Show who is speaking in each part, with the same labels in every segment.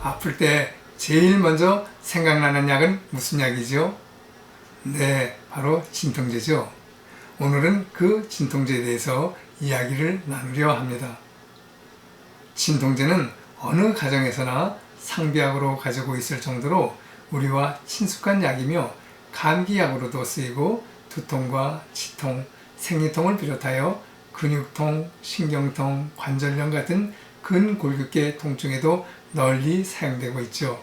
Speaker 1: 아플 때 제일 먼저 생각나는 약은 무슨 약이죠? 네, 바로 진통제죠. 오늘은 그 진통제에 대해서 이야기를 나누려 합니다. 진통제는 어느 가정에서나 상비약으로 가지고 있을 정도로 우리와 친숙한 약이며 감기약으로도 쓰이고 두통과 치통, 생리통을 비롯하여 근육통, 신경통, 관절염 같은 근골격계 통증에도 널리 사용되고 있죠.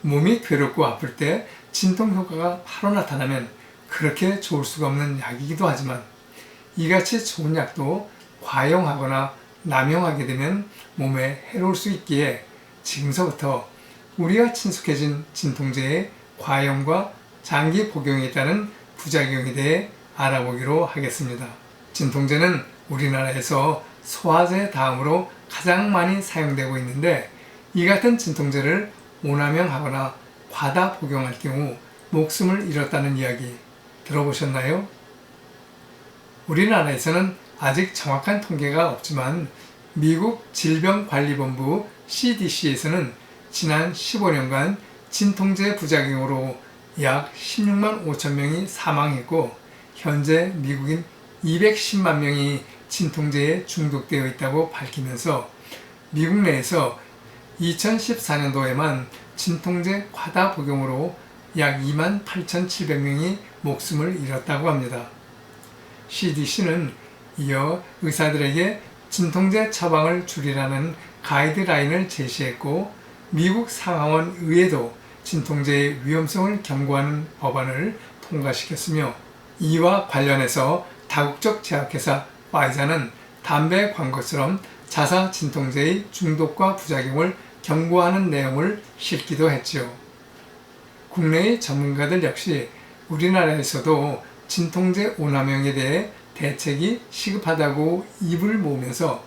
Speaker 1: 몸이 괴롭고 아플 때 진통 효과가 바로 나타나면 그렇게 좋을 수가 없는 약이기도 하지만 이같이 좋은 약도 과용하거나 남용하게 되면 몸에 해로울 수 있기에 지금서부터 우리가 친숙해진 진통제의 과용과 장기 복용에 따른 부작용에 대해 알아보기로 하겠습니다. 진통제는 우리나라에서 소화제 다음으로 가장 많이 사용되고 있는데 이 같은 진통제를 오남용하거나 과다 복용할 경우 목숨을 잃었다는 이야기 들어보셨나요? 우리나라에서는 아직 정확한 통계가 없지만 미국 질병관리본부 CDC에서는 지난 15년간 진통제 부작용으로 약 16만 5천 명이 사망했고 현재 미국인 210만 명이 진통제에 중독되어 있다고 밝히면서 미국 내에서 2014년도에만 진통제 과다 복용으로 약 2만 8,700명이 목숨을 잃었다고 합니다. CDC는 이어 의사들에게 진통제 처방을 줄이라는 가이드라인을 제시했고 미국 상하원 의회도 진통제의 위험성을 경고하는 법안을 통과시켰으며 이와 관련해서 다국적 제약회사 파이자는 담배 광고처럼 자사 진통제의 중독과 부작용을 경고하는 내용을 싣기도 했지요. 국내의 전문가들 역시 우리나라에서도 진통제 오남용에 대해 대책이 시급하다고 입을 모으면서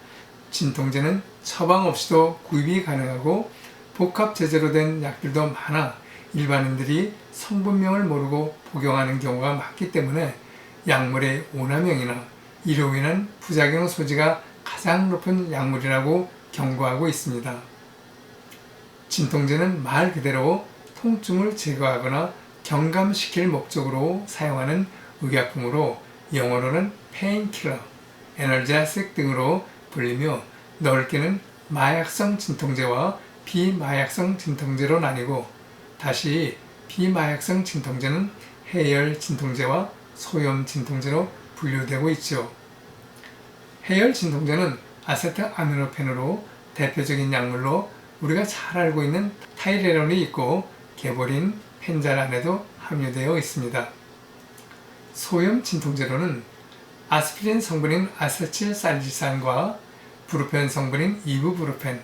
Speaker 1: 진통제는 처방 없이도 구입이 가능하고 복합 제제로 된 약들도 많아 일반인들이 성분명을 모르고 복용하는 경우가 많기 때문에 약물의 오남용이나 이로 인한 부작용 소지가 가장 높은 약물이라고 경고하고 있습니다. 진통제는 말 그대로 통증을 제거하거나 경감시킬 목적으로 사용하는 의약품으로 영어로는 페인킬러, 에널제틱 등으로 불리며 넓게는 마약성 진통제와 비마약성 진통제로 나뉘고 다시 비마약성 진통제는 해열 진통제와 소염 진통제로 분류되고 있죠. 해열 진통제는 아세트아미노펜으로 대표적인 약물로 우리가 잘 알고 있는 타이레놀이 있고 개보린, 펜자란에도 함유되어 있습니다. 소염 진통제로는 아스피린 성분인 아세틸살지산과 브루펜 성분인 이부브루펜,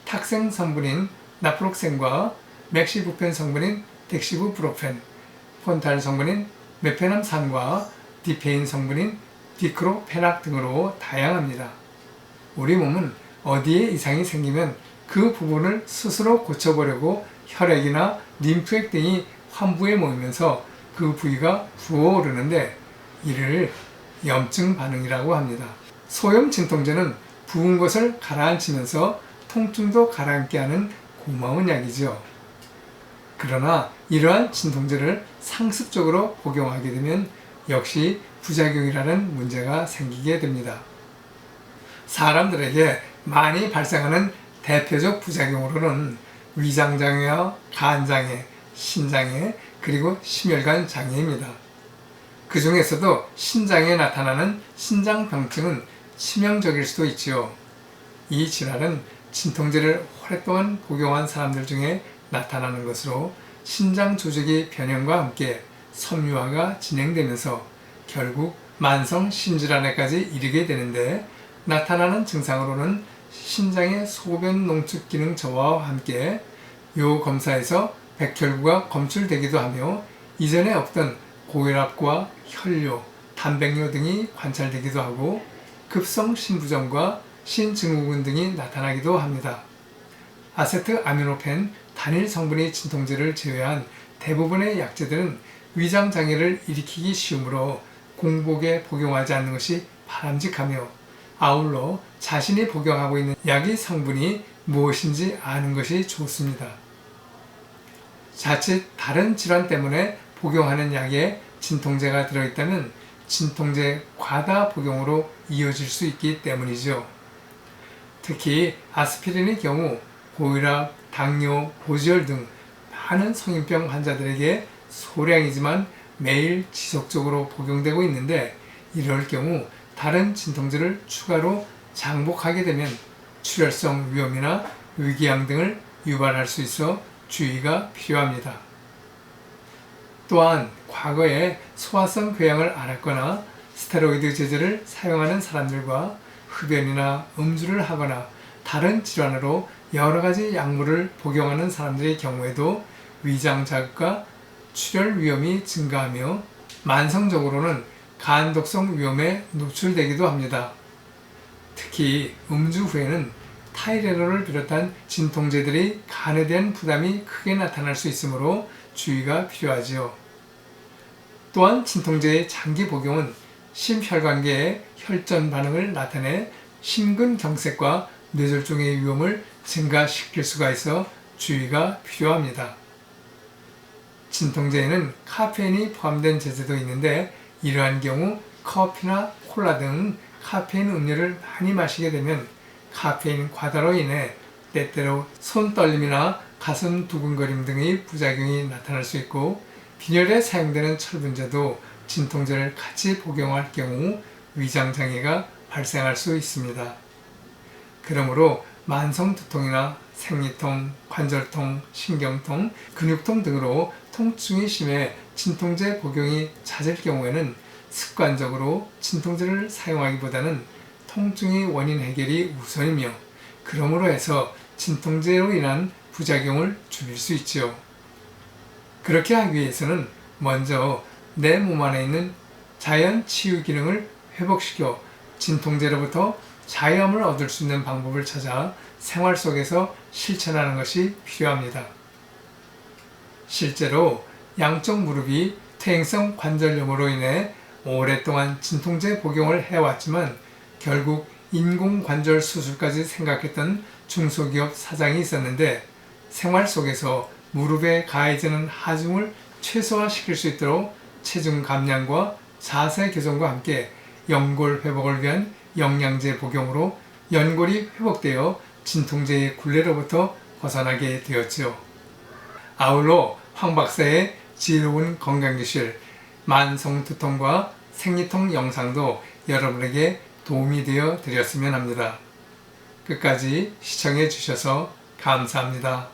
Speaker 1: 탁생 성분인 나프록센과 맥시부펜 성분인 덱시부브로펜, 폰탈 성분인 메페남산과 디페인 성분인 디크로페락 등으로 다양합니다. 우리 몸은 어디에 이상이 생기면 그 부분을 스스로 고쳐보려고 혈액이나 림프액 등이 환부에 모이면서 그 부위가 부어오르는데 이를 염증 반응이라고 합니다. 소염 진통제는 부은 것을 가라앉히면서 통증도 가라앉게 하는 고마운 약이죠. 그러나 이러한 진통제를 상습적으로 복용하게 되면 역시 부작용이라는 문제가 생기게 됩니다. 사람들에게 많이 발생하는 대표적 부작용으로는 위장장애와 간장애, 신장애, 그리고 심혈관 장애입니다. 그 중에서도 신장에 나타나는 신장병증은 치명적일 수도 있지요. 이 질환은 진통제를 오랫동안 복용한 사람들 중에 나타나는 것으로 신장 조직의 변형과 함께 섬유화가 진행되면서 결국 만성 신질환에까지 이르게 되는데 나타나는 증상으로는 신장의 소변 농축 기능 저하와 함께 요 검사에서 백혈구가 검출되기도 하며 이전에 없던 고혈압과 혈뇨, 단백뇨 등이 관찰되기도 하고 급성 신부전과 신증후군 등이 나타나기도 합니다. 아세트아미노펜 단일 성분의 진통제를 제외한 대부분의 약제들은 위장장애를 일으키기 쉬우므로 공복에 복용하지 않는 것이 바람직하며 아울러 자신이 복용하고 있는 약의 성분이 무엇인지 아는 것이 좋습니다. 자칫 다른 질환 때문에 복용하는 약에 진통제가 들어있다면 진통제 과다 복용으로 이어질 수 있기 때문이죠. 특히 아스피린의 경우 고혈압, 당뇨, 고지혈 등 많은 성인병 환자들에게 소량이지만 매일 지속적으로 복용되고 있는데, 이럴 경우 다른 진통제를 추가로 장복하게 되면 출혈성 위염이나 위궤양 등을 유발할 수 있어 주의가 필요합니다. 또한 과거에 소화성 궤양을 앓았거나 스테로이드 제제를 사용하는 사람들과 흡연이나 음주를 하거나 다른 질환으로 여러 가지 약물을 복용하는 사람들의 경우에도 위장 자극과 출혈 위험이 증가하며 만성적으로는 간 독성 위험에 노출되기도 합니다. 특히 음주 후에는 타이레놀을 비롯한 진통제들이 간에 대한 부담이 크게 나타날 수 있으므로 주의가 필요하지요. 또한 진통제의 장기 복용은 심혈관계에 혈전 반응을 나타내 심근경색과 뇌졸중의 위험을 증가시킬 수가 있어 주의가 필요합니다. 진통제에는 카페인이 포함된 제제도 있는데, 이러한 경우 커피나 콜라 등 카페인 음료를 많이 마시게 되면 카페인 과다로 인해 때때로 손떨림이나 가슴 두근거림 등의 부작용이 나타날 수 있고, 빈혈에 사용되는 철분제도 진통제를 같이 복용할 경우 위장장애가 발생할 수 있습니다. 그러므로 만성 두통이나 생리통, 관절통, 신경통, 근육통 등으로 통증이 심해 진통제 복용이 잦을 경우에는 습관적으로 진통제를 사용하기보다는 통증의 원인 해결이 우선이며, 그러므로 해서 진통제로 인한 부작용을 줄일 수 있지요. 그렇게 하기 위해서는 먼저 내 몸 안에 있는 자연 치유 기능을 회복시켜 진통제로부터 자유함을 얻을 수 있는 방법을 찾아 생활 속에서 실천하는 것이 필요합니다. 실제로 양쪽 무릎이 퇴행성 관절염으로 인해 오랫동안 진통제 복용을 해왔지만 결국 인공관절 수술까지 생각했던 중소기업 사장이 있었는데, 생활 속에서 무릎에 가해지는 하중을 최소화시킬 수 있도록 체중 감량과 자세 교정과 함께 연골 회복을 위한 영양제 복용으로 연골이 회복되어 진통제의 굴레로부터 벗어나게 되었지요. 아울러 황 박사의 지혜로운 건강교실 만성두통과 생리통 영상도 여러분에게 도움이 되어 드렸으면 합니다. 끝까지 시청해 주셔서 감사합니다.